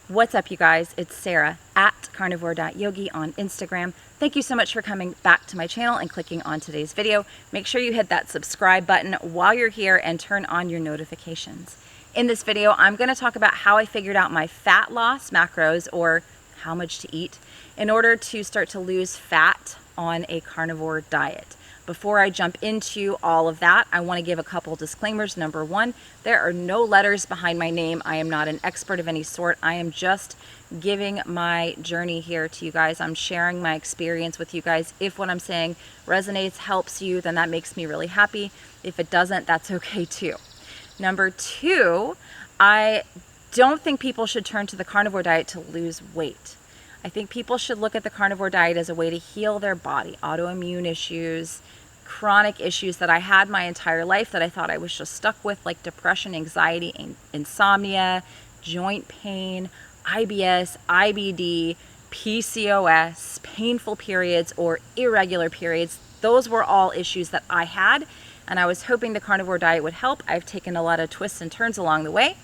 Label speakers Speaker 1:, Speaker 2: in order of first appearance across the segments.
Speaker 1: What's up, you guys? It's Sarah at carnivore.yogi on Instagram. Thank you so much for coming back to my channel and clicking on today's video. Make sure you hit that subscribe button while you're here and turn on your notifications. In this video, I'm going to talk about how I figured out my fat loss macros, or how much to eat, in order to start to lose fat on a carnivore diet. Before I jump into all of that, I want to give a couple disclaimers. Number one, there are no letters behind my name. I am not an expert of any sort. I am just giving my journey here to you guys. I'm sharing my experience with you guys. If what I'm saying resonates, helps you, then that makes me really happy. If it doesn't, that's okay too. Number two, I don't think people should turn to the carnivore diet to lose weight. I think people should look at the carnivore diet as a way to heal their body, autoimmune issues, chronic issues that I had my entire life that I thought I was just stuck with, like depression, anxiety, insomnia, joint pain, IBS, IBD, PCOS, painful periods, or irregular periods. Those were all issues that I had, and I was hoping the carnivore diet would help. I've taken a lot of twists and turns along the way,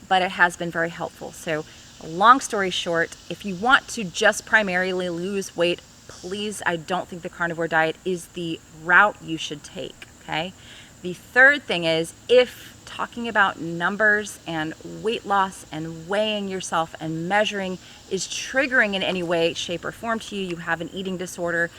Speaker 1: but it has been very helpful. So long story short, if you want to just primarily lose weight, please, I don't think the carnivore diet is the route you should take, okay? The third thing is, if talking about numbers and weight loss and weighing yourself and measuring is triggering in any way, shape, or form to you, you have an eating disorder,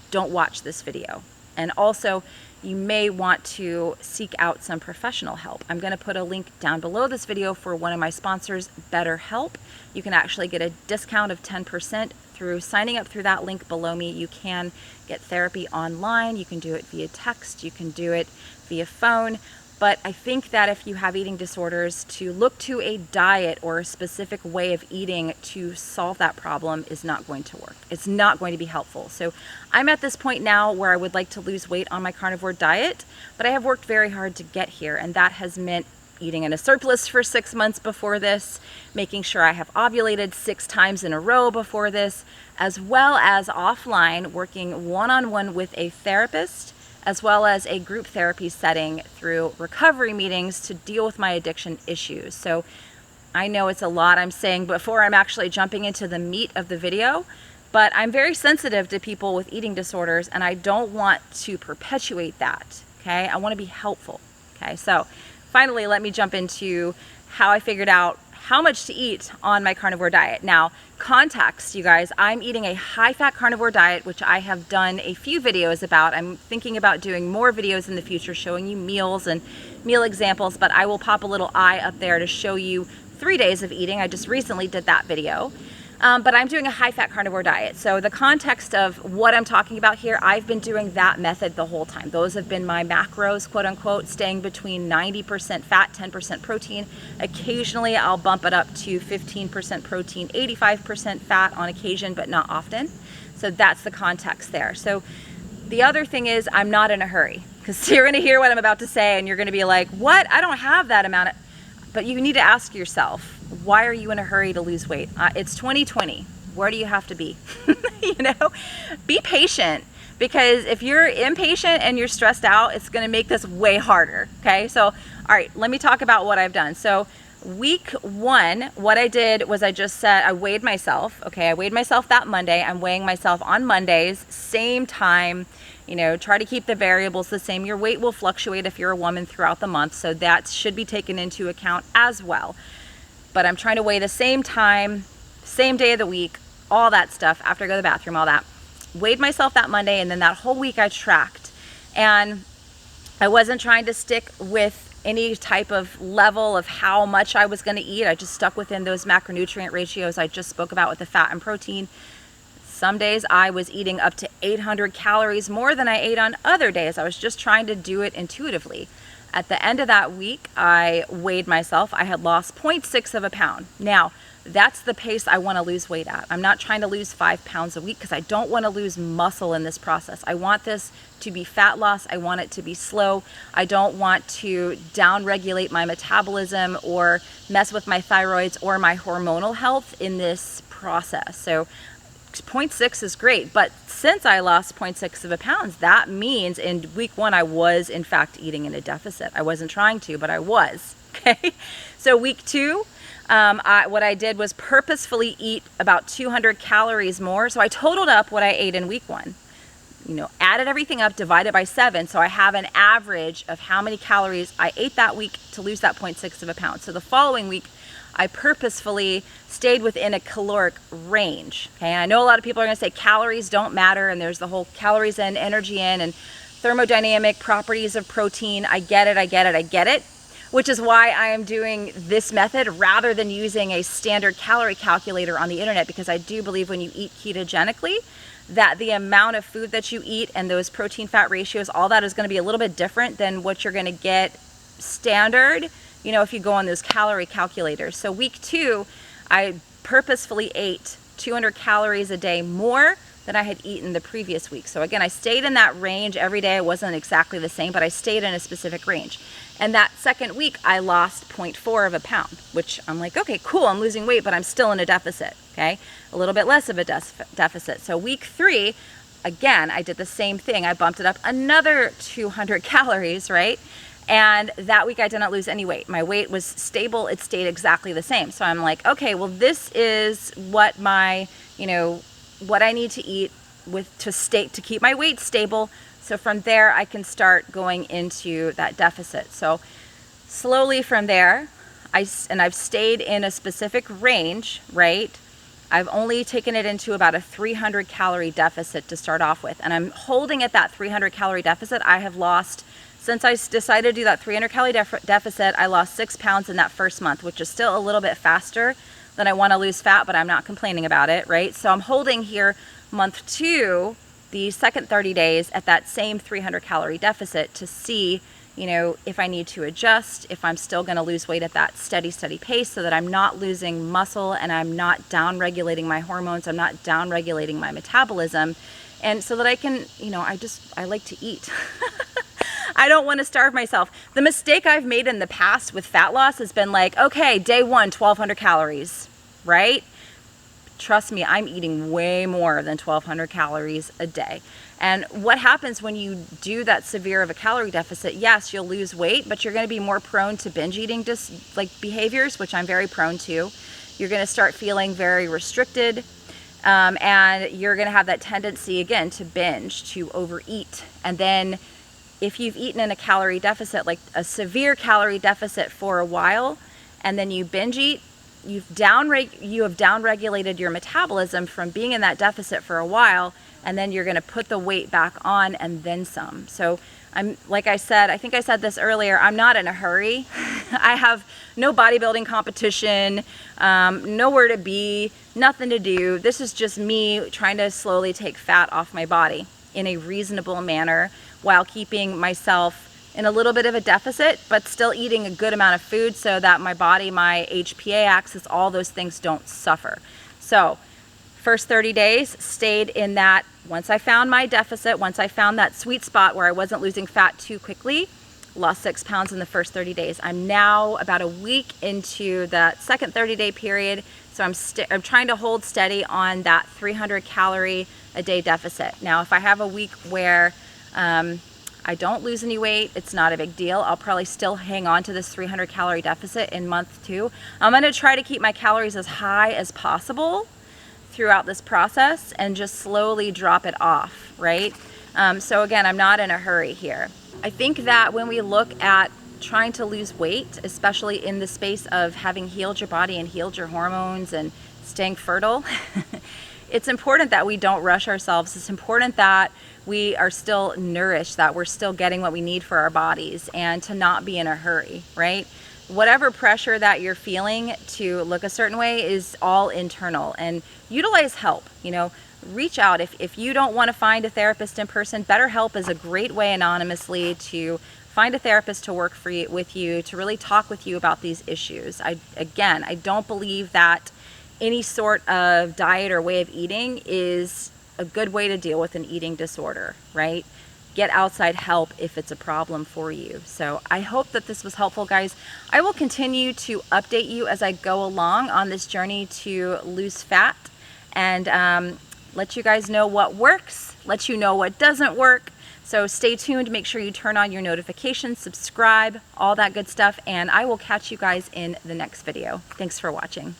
Speaker 1: don't watch this video. And also, you may want to seek out some professional help. I'm going to put a link down below this video for one of my sponsors, BetterHelp. You can actually get a discount of 10% through signing up through that link below me. You can get therapy online. You can do it via text. You can do it via phone. But I think that if you have eating disorders, to look to a diet or a specific way of eating to solve that problem is not going to work. It's not going to be helpful. So I'm at this point now where I would like to lose weight on my carnivore diet, but I have worked very hard to get here, and that has meant eating in a surplus for 6 months before this, making sure I have ovulated 6 times in a row before this, as well as offline working one-on-one with a therapist, as well as a group therapy setting through recovery meetings to deal with my addiction issues. So I know it's a lot I'm saying before I'm actually jumping into the meat of the video, but I'm very sensitive to people with eating disorders, and I don't want to perpetuate that, okay? I want to be helpful, okay? So finally, let me jump into how I figured out how much to eat on my carnivore diet. Now, context, you guys, I'm eating a high-fat carnivore diet, which I have done a few videos about. I'm thinking about doing more videos in the future showing you meals and meal examples, but I will pop a little eye up there to show you 3 days of eating. I just recently did that video. But I'm doing a high-fat carnivore diet. So the context of what I'm talking about here, I've been doing that method the whole time. Those have been my macros, quote unquote, staying between 90% fat, 10% protein. Occasionally I'll bump it up to 15% protein, 85% fat on occasion, but not often. So that's the context there. So the other thing is, I'm not in a hurry, because you're gonna hear what I'm about to say and you're gonna be like, what? I don't have that amount of, but you need to ask yourself, why are you in a hurry to lose weight? It's 2020. Where do you have to be? You know, be patient, because if you're impatient and you're stressed out, it's going to make this way harder. Okay. So, all right, let me talk about what I've done. So week 1, what I did was I just said, I weighed myself. Okay. I weighed myself that Monday. I'm weighing myself on Mondays, same time. You know, try to keep the variables the same. Your weight will fluctuate if you're a woman throughout the month, so that should be taken into account as well. But I'm trying to weigh the same time, same day of the week, all that stuff, after I go to the bathroom, all that. Weighed myself that Monday, and then that whole week I tracked. And I wasn't trying to stick with any type of level of how much I was going to eat. I just stuck within those macronutrient ratios I just spoke about with the fat and protein. Some days I was eating up to 800 calories more than I ate on other days. I was just trying to do it intuitively. At the end of that week, I weighed myself. I had lost 0.6 of a pound. Now, that's the pace I want to lose weight at. I'm not trying to lose 5 pounds a week, because I don't want to lose muscle in this process. I want this to be fat loss. I want it to be slow. I don't want to down-regulate my metabolism or mess with my thyroids or my hormonal health in this process. So 0.6 is great, but since I lost 0.6 of a pound, that means in week 1 I was in fact eating in a deficit. I wasn't trying to, but I was. Okay, so week 2, what I did was purposefully eat about 200 calories more. So I totaled up what I ate in week 1. Added everything up, divided by 7. So I have an average of how many calories I ate that week to lose that 0.6 of a pound. So the following week, I purposefully stayed within a caloric range. Okay, and I know a lot of people are going to say calories don't matter, and there's the whole calories in, energy in, and thermodynamic properties of protein. I get it. Which is why I am doing this method rather than using a standard calorie calculator on the internet, because I do believe when you eat ketogenically, that the amount of food that you eat and those protein fat ratios, all that is going to be a little bit different than what you're going to get standard, if you go on those calorie calculators. So week 2, I purposefully ate 200 calories a day more than I had eaten the previous week. So again, I stayed in that range every day. It wasn't exactly the same, but I stayed in a specific range. And that second week, I lost 0.4 of a pound, which I'm like, okay, cool, I'm losing weight, but I'm still in a deficit, okay? A little bit less of a deficit. So week 3, again, I did the same thing. I bumped it up another 200 calories, right? And that week I did not lose any weight. My weight was stable. It stayed exactly the same. So I'm like, okay, well, this is what my, what I need to eat to keep my weight stable. So from there, I can start going into that deficit. So slowly from there, I've stayed in a specific range, right? I've only taken it into about a 300 calorie deficit to start off with. And I'm holding at that 300 calorie deficit. I have lost, since I decided to do that 300 calorie deficit, I lost 6 pounds in that first month, which is still a little bit faster than I want to lose fat, but I'm not complaining about it, right? So I'm holding here month 2, the second 30 days at that same 300 calorie deficit to see, if I need to adjust, if I'm still going to lose weight at that steady pace, so that I'm not losing muscle and I'm not down regulating my hormones, I'm not down regulating my metabolism, and so that I can, I like to eat. I don't want to starve myself. The mistake I've made in the past with fat loss has been like, okay, day 1, 1,200 calories, right? Trust me, I'm eating way more than 1,200 calories a day. And what happens when you do that severe of a calorie deficit? Yes, you'll lose weight, but you're going to be more prone to binge eating behaviors, which I'm very prone to. You're going to start feeling very restricted, and you're going to have that tendency again to binge, to overeat. And then if you've eaten in a calorie deficit, like a severe calorie deficit for a while, and then you binge eat, you have downregulated your metabolism from being in that deficit for a while, and then you're going to put the weight back on and then some. So like I said, I think I said this earlier, I'm not in a hurry. I have no bodybuilding competition, nowhere to be, nothing to do. This is just me trying to slowly take fat off my body in a reasonable manner while keeping myself in a little bit of a deficit, but still eating a good amount of food so that my body, my HPA axis, all those things don't suffer. So first 30 days stayed in that. Once I found my deficit, once I found that sweet spot where I wasn't losing fat too quickly, lost 6 pounds in the first 30 days. I'm now about a week into that second 30-day period. So I'm trying to hold steady on that 300 calorie a day deficit. Now, if I have a week where I don't lose any weight, it's not a big deal. I'll probably still hang on to this 300 calorie deficit in month 2. I'm going to try to keep my calories as high as possible throughout this process and just slowly drop it off, right? So again, I'm not in a hurry here. I think that when we look at trying to lose weight, especially in the space of having healed your body and healed your hormones and staying fertile, it's important that we don't rush ourselves. It's important that we are still nourished, that we're still getting what we need for our bodies, and to not be in a hurry, right? Whatever pressure that you're feeling to look a certain way is all internal, and utilize help. Reach out. If you don't want to find a therapist in person, BetterHelp is a great way anonymously to find a therapist to work with you, to really talk with you about these issues. I don't believe that any sort of diet or way of eating is a good way to deal with an eating disorder, right? Get outside help if it's a problem for you. So I hope that this was helpful, guys. I will continue to update you as I go along on this journey to lose fat, and let you guys know what works, let you know what doesn't work. So stay tuned, make sure you turn on your notifications, subscribe, all that good stuff, and I will catch you guys in the next video. Thanks for watching.